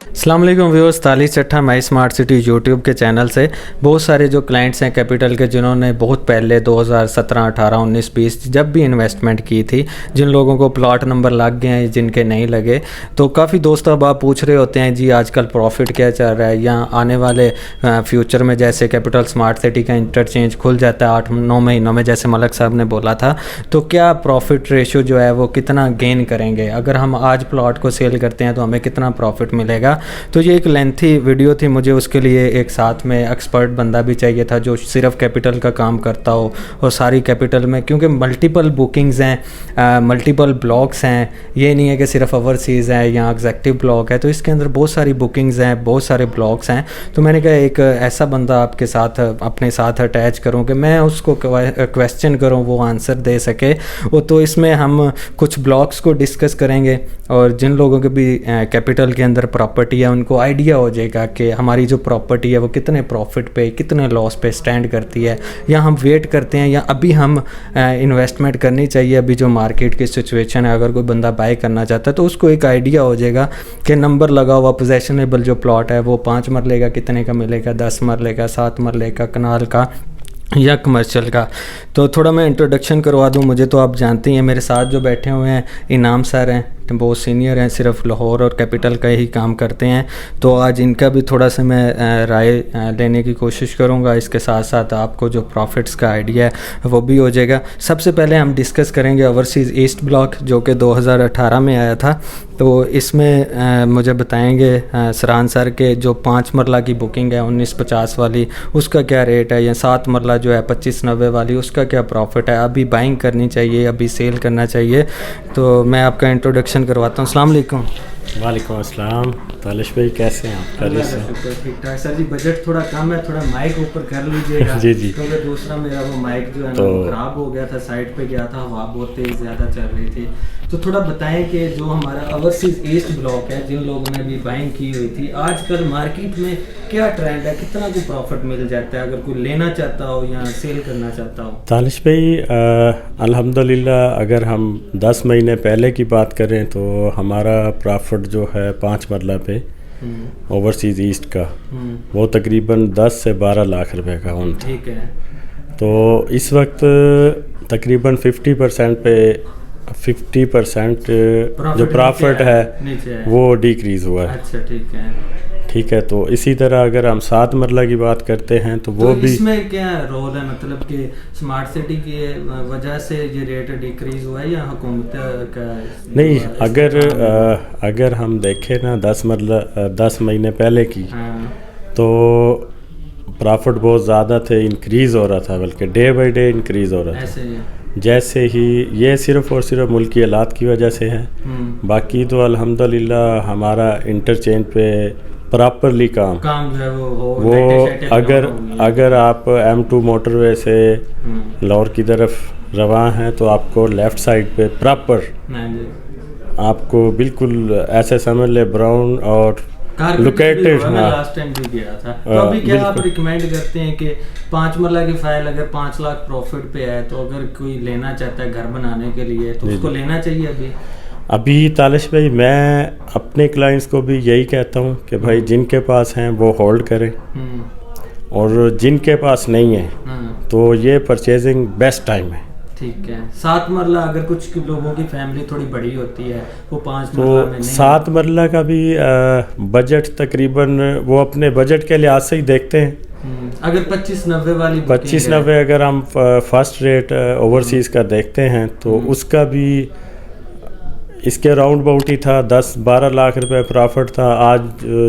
अस्सलाम वालेकुम viewers, Tali Chattha my smart city YouTube के चैनल से बहुत सारे जो क्लाइंट्स हैं कैपिटल के, जिन्होंने बहुत पहले 2017, 18, 19, 20 जब भी इन्वेस्टमेंट की थी, जिन लोगों को प्लॉट नंबर लग गए हैं, जिनके नहीं लगे, तो काफ़ी दोस्त अब आप पूछ रहे होते हैं जी आजकल प्रॉफिट क्या चल रहा है, या आने वाले फ्यूचर में जैसे कैपिटल स्मार्ट सिटी का इंटरचेंज खुल जाता है 8-9 महीनों में, जैसे मलक साहब ने बोला था, तो क्या प्रॉफिट रेशो जो है वो कितना गेन करेंगे, अगर हम आज प्लॉट को सेल करते हैं तो हमें कितना प्रॉफिट मिलेगा। तो ये एक लेंथी वीडियो थी, मुझे उसके लिए एक साथ में एक्सपर्ट बंदा भी चाहिए था जो सिर्फ कैपिटल का काम करता हो और सारी कैपिटल में, क्योंकि मल्टीपल बुकिंग्स हैं, मल्टीपल ब्लॉक्स हैं, ये नहीं है कि सिर्फ ओवरसीज़ है या एग्जेक्टिव ब्लॉक है, तो इसके अंदर बहुत सारी बुकिंग्स हैं, बहुत सारे ब्लॉक्स हैं। तो मैंने कहा एक ऐसा बंदा आपके साथ अपने साथ अटैच करूँ कि मैं उसको क्वेश्चन करूँ, वो आंसर दे सके। तो इसमें हम कुछ ब्लॉक्स को डिस्कस करेंगे और जिन लोगों के भी कैपिटल के अंदर प्रॉपर्टी है उनको आइडिया हो जाएगा कि हमारी जो प्रॉपर्टी है वो कितने प्रॉफिट पे, कितने लॉस पे स्टैंड करती है, या हम वेट करते हैं या अभी हम इन्वेस्टमेंट करनी चाहिए। अभी जो मार्केट की सिचुएशन है, अगर कोई बंदा बाय करना चाहता है तो उसको एक आइडिया हो जाएगा कि नंबर लगा हुआ पोजेशनेबल जो प्लॉट है वो 5 मरले का कितने का मिलेगा, 10 मरले का, 7 मरले का, कनाल का या कमर्शियल का। तो थोड़ा मैं इंट्रोडक्शन करवा दूं, मुझे तो आप जानते ही हैं, मेरे साथ जो बैठे हुए हैं इनाम सर हैं, बहुत सीनियर हैं, सिर्फ लाहौर और कैपिटल का ही काम करते हैं, तो आज इनका भी थोड़ा सा मैं राय लेने की कोशिश करूंगा। इसके साथ साथ आपको जो प्रॉफिट्स का आइडिया है वो भी हो जाएगा। सबसे पहले हम डिस्कस करेंगे ओवरसीज़ ईस्ट ब्लॉक जो कि 2018 में आया था, तो इसमें मुझे बताएंगे सरान सर के जो 5 मरला की बुकिंग है 1950 वाली, उसका क्या रेट है, या 7 मरला जो है 2590 वाली, उसका क्या प्रॉफिट है, अभी बाइंग करनी चाहिए, अभी सेल करना चाहिए। तो मैं आपका इंट्रोडक्शन करवाता हूँ। अस्सलाम वालेकुम। वालेकुम अस्सलाम। तालिश भाई कैसे हैं आप? ठीक ठाक सर जी। बजट थोड़ा कम है, थोड़ा माइक ऊपर कर लीजिएगा जी जी। क्योंकि दूसरा मेरा वो माइक जो है ना वो ख़राब हो गया था, साइड पे गया था, हवा बहुत तेज़ ज़्यादा चल रही थी। तो थोड़ा बताएं कि जो हमारा ओवरसीज़ ईस्ट ब्लॉक है, जिन लोगों ने भी बाइंग की हुई थी, आजकल मार्केट में क्या ट्रेंड है, कितना को प्रॉफिट मिल जाता है अगर कोई लेना चाहता हो या सेल करना चाहता हो? तालिश भाई अल्हम्दुलिल्लाह अगर हम 10 महीने पहले की बात करें तो हमारा प्रॉफिट जो है 5 मरला पे ओवरसीज़ ईस्ट का वो तकरीबन 10 से 12 लाख रुपए का होना था। ठीक है। तो इस वक्त तकरीबन 50% जो प्रॉफिट है वो डिक्रीज़ हुआ है। अच्छा ठीक है। तो इसी तरह अगर हम 7 मरला की बात करते हैं तो वो भी इसमें क्या रोल है, मतलब कि स्मार्ट सिटी की वजह से ये रेट डिक्रीज हुआ है या हुकूमत का? नहीं, अगर हम देखें ना 10 महीने पहले की, तो प्रॉफिट बहुत ज़्यादा थे, इंक्रीज़ हो रहा था, बल्कि डे बाई डे इंक्रीज़ हो रहा था। जैसे ही ये सिर्फ़ और सिर्फ मुल्की हालात की वजह से है, बाकी तो अल्हम्दुलिल्लाह हमारा इंटरचेंज पे प्रॉपरली काम जो है वो अगर आप M2 मोटरवे से लाहौर की तरफ रवां हैं तो आपको लेफ़्ट साइड पे प्रॉपर आपको बिल्कुल ऐसे समझ ले ब्राउन और लोकेटेड। लास्ट टाइम भी गया था। तो अभी क्या आप रिकमेंड करते हैं कि 5 मरला की फाइल अगर 5 लाख प्रॉफिट पे है तो अगर कोई लेना चाहता है घर बनाने के लिए तो उसको लेना चाहिए अभी तालिश भाई मैं अपने क्लाइंट्स को भी यही कहता हूँ कि भाई जिनके पास हैं वो होल्ड करें, और जिनके पास नहीं है तो ये परचेजिंग बेस्ट टाइम है। ठीक है। 7 मरला अगर कुछ लोगों की फैमिली थोड़ी बड़ी होती है वो 5 तो मरला में नहीं, 7 मरला का भी बजट तकरीबन वो अपने बजट के लिहाज से ही देखते हैं। अगर 2590 वाली 2590 अगर हम फर्स्ट रेट ओवरसीज़ का देखते हैं तो उसका भी इसके राउंड बाउट ही था, 10-12 लाख रुपए प्रॉफिट था। आज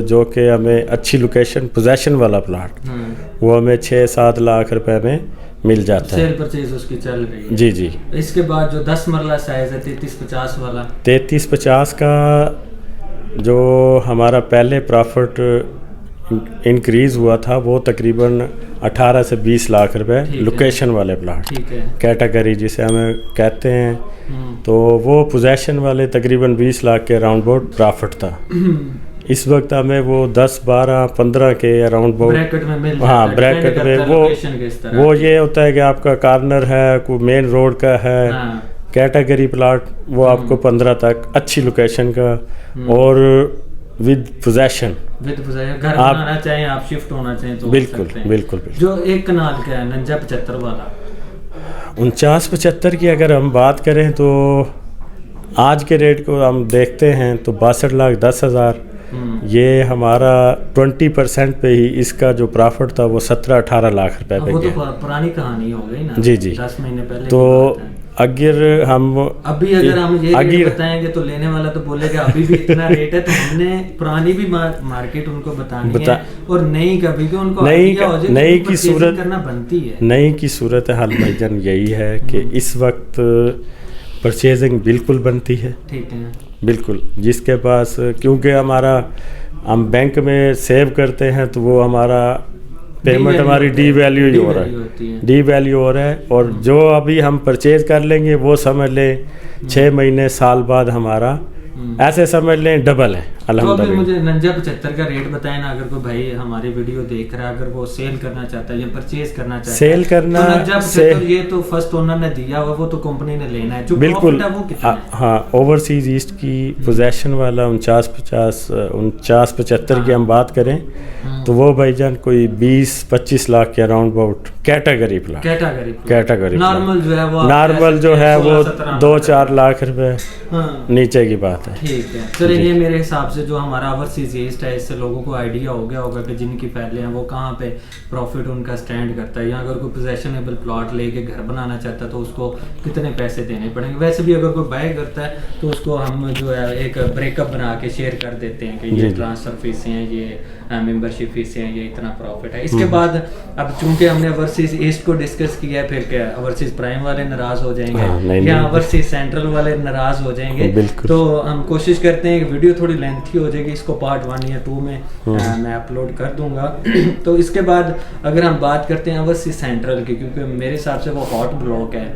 जो कि हमें अच्छी लोकेशन पोजेशन वाला प्लाट वो हमें 6-7 लाख रुपए में मिल जाता है। सेल परचेज उसकी चल रही है। जी। इसके बाद जो 10 मरला साइज है 3350 वाला, 3350 का जो हमारा पहले प्रॉफिट इंक्रीज़ हुआ था वो तकरीबन 18 से 20 लाख रुपए लोकेशन वाले प्लाट कैटेगरी जिसे हमें कहते हैं, तो वो पोजेशन वाले तकरीबन 20 लाख के अराउंड अबाउट प्रॉफिट था। इस वक्त हमें वो 10, 12, 15 के अराउंड ब्रैकेट में मिल जाता है। ब्रैकेट में वो ये होता है कि आपका कॉर्नर है, कोई मेन रोड का है, कैटेगरी प्लाट वो आपको 15 तक अच्छी लोकेशन का, और ود پوزیشن. گھر بنانا چاہیں آپ, شفٹ ہونا چاہیں تو بالکل بالکل. جو ایک کنال کا ہے 49-75 والا, 49-75 کی اگر ہم بات کریں تو آج کے ریٹ کو ہم دیکھتے ہیں تو 62,10,000. یہ ہمارا 20% پہ ہی اس کا جو پرافٹ تھا وہ 17-18 لاکھ روپے پہ گیا. وہ تو پرانی کہانی ہو گئی نا. جی جی. 10 مہینے پہلے. تو اگر ہم ابھی اگر ہم یہ ریٹ بتائیں گے تو لینے والا تو بولے گا ابھی بھی اتنا ریٹ ہے, تو ہم نے پرانی بھی مارکیٹ ان کو بتانی ہے اور نئی کا بھی, کہ ان کو نئی کی صورت کرنا بنتی ہے. نئی کی صورت حال بھائی جان یہی ہے کہ اس وقت پرچیزنگ بالکل بنتی ہے. ٹھیک ہے. بالکل. جس کے پاس, کیونکہ ہم بینک میں سیو کرتے ہیں تو وہ ہمارا پیمنٹ ہماری ڈی ویلیو ہی ہو رہا ہے, اور جو ابھی ہم پرچیز کر لیں گے وہ سمجھ لیں 6 مہینے سال بعد ہمارا ایسے سمجھ لیں ڈبل ہے. الحمدللہ. مجھے 49-75 کا ریٹ بتائیں نا, اگر کوئی بھائی ہماری ویڈیو دیکھ رہا ہے, اگر وہ سیل کرنا چاہتا ہے یا پرچیز کرنا چاہتا ہے, سیل کرنا, 49-75 یہ تو فرسٹ اونر نے دیا ہوا, وہ تو کمپنی نے لینا ہے. جو بالکل. ہے وہ کتنا ہے؟ ہاں, اوورسیز ایسٹ کی پوزیشن والا 49-75 کی ہم بات کریں تو وہ بھائی جان کوئی 20-25 لاکھ کے اراؤنڈ اباؤٹ کیٹیگری نارمل جو ہے وہ 2-4 لاکھ روپے نیچے کی بات ہے. ٹھیک ہے. چلے یہ میرے حساب سے جو ہمارا اوورسیز ایسٹ ہے, اس سے لوگوں کو آئیڈیا ہو گیا ہوگا کہ جن کی پہلے ہیں وہ کہاں پہ پروفٹ ان کا سٹینڈ کرتا ہے, یا اگر کوئی پوزیشنیبل پلاٹ لے کے گھر بنانا چاہتا ہے تو اس کو کتنے پیسے دینے پڑیں گے. ویسے بھی اگر کوئی بائی کرتا ہے تو اس کو ہم جو ہے ایک بریک اپ بنا کے شیئر کر دیتے ہیں کہ یہ ٹرانسفر فیسیں ہیں, یہ ممبرشپ فیسیں ہیں, یہ اتنا پروفٹ ہے. اس کے بعد اب چونکہ ہم نے اوورسیز ایسٹ کو ڈسکس کیا ہے, پھر کیا اوورسیز پرائم والے ناراض ہو جائیں گے یا اوورسیز سینٹرل والے ناراض ہو جائیں گے, تو ہم کوشش کرتے ہیں کہ ویڈیو تھوڑی لینتھی ہو جائے گی, اس کو پارٹ 1 یا 2 میں میں اپلوڈ کر دوں گا. تو اس کے بعد اگر ہم بات کرتے ہیں اوورسیز سینٹرل کی, کیونکہ میرے حساب سے وہ ہاٹ بلاک ہے,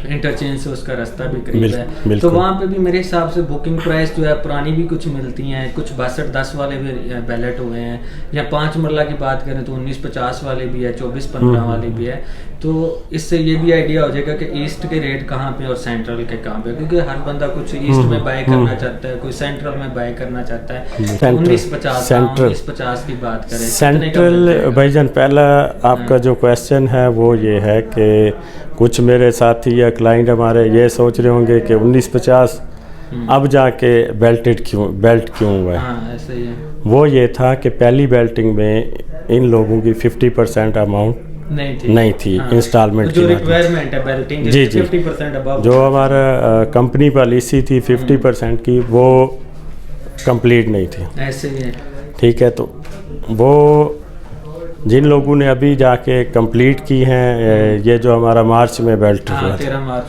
انٹرچینج سے اس کا راستہ بھی قریب ہے, تو وہاں پہ بھی میرے حساب سے بکنگ پرائس جو ہے پرانی بھی کچھ ملتی ہیں, کچھ 62-10 والے بھی بیلٹ ہوئے ہیں, یا 5 مرلہ کی بات کریں تو 19-50 والے بھی ہے, 24-15 والے بھی ہے. تو اس سے یہ بھی آئیڈیا ہو جائے گا کہ ایسٹ کے ریٹ کہاں پہ اور سینٹرل کے کہاں پہ, کیونکہ ہر بندہ کچھ ایسٹ میں بائی کرنا چاہتا ہے, کوئی سینٹرل میں بائی کرنا چاہتا ہے. 1950 کی بات کریں سینٹرل بھائی جان, پہلا آپ کا جو کویسچن ہے وہ یہ ہے کہ کچھ میرے ساتھی یا کلائنٹ ہمارے یہ سوچ رہے ہوں گے کہ 1950 اب جا کے بیلٹ کیوں ہوا ہے. وہ یہ تھا کہ پہلی بیلٹنگ میں ان لوگوں کی 50% اماؤنٹ نہیں تھی انسٹالمنٹ کی. جی جی, جو ہمارا کمپنی پالیسی تھی 50% کی وہ کمپلیٹ نہیں تھی. ٹھیک ہے. تو وہ جن لوگوں نے ابھی جا کے کمپلیٹ کی ہیں, یہ جو ہمارا مارچ میں بیلٹ ہوا تھا,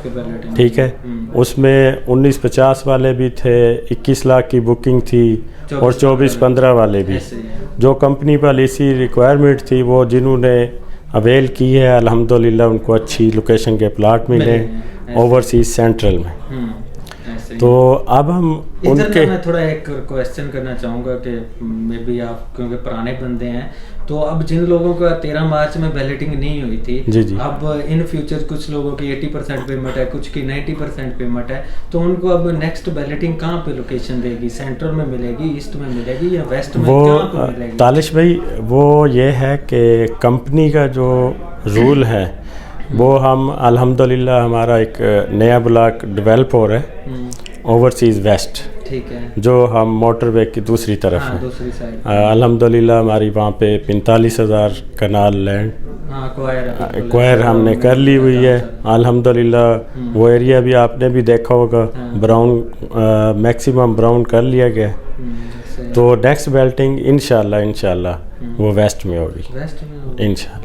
ٹھیک ہے, اس میں 1950 والے بھی تھے, 21 لاکھ کی بکنگ تھی, اور 24-15 والے بھی. جو کمپنی پالیسی ریکوائرمنٹ تھی وہ جنہوں نے اویل کی ہے الحمدللہ ان کو اچھی لوکیشن کے پلاٹ ملے اوورسیز سینٹرل میں. تو اب ہم ان کے میں تھوڑا ایک کویسچن کرنا چاہوں گا کہ میں بھی آپ کیونکہ پرانے بندے ہیں, تو اب جن لوگوں کا 13 مارچ میں بیلٹنگ نہیں ہوئی تھی, اب ان فیوچر کچھ لوگوں کی 80% پیمنٹ ہے, کچھ کی 90% پیمنٹ ہے, تو ان کو اب نیکسٹ بیلٹنگ کہاں پہ لوکیشن دے گی, سینٹرل میں ملے گی, ایسٹ میں ملے گی, یا ویسٹ میں کہاں پہ ملے گی؟ تالش بھائی, وہ یہ ہے کہ کمپنی کا جو رول ہے وہ ہم الحمدللہ ہمارا ایک نیا بلاک ڈیولپ ہو رہا ہے اوورسیز ویسٹ, جو ہم موٹر وے کی دوسری طرف ہے. الحمدللہ ہماری وہاں پہ 45,000 کنال لینڈ ایکوائر ہم نے کر لی ہوئی ہے الحمدللہ. وہ ایریا بھی آپ نے بھی دیکھا ہوگا, براؤن میکسیمم براؤن کر لیا گیا. تو نیکسٹ بیلٹنگ انشاءاللہ وہ ویسٹ میں ہوگی انشاءاللہ.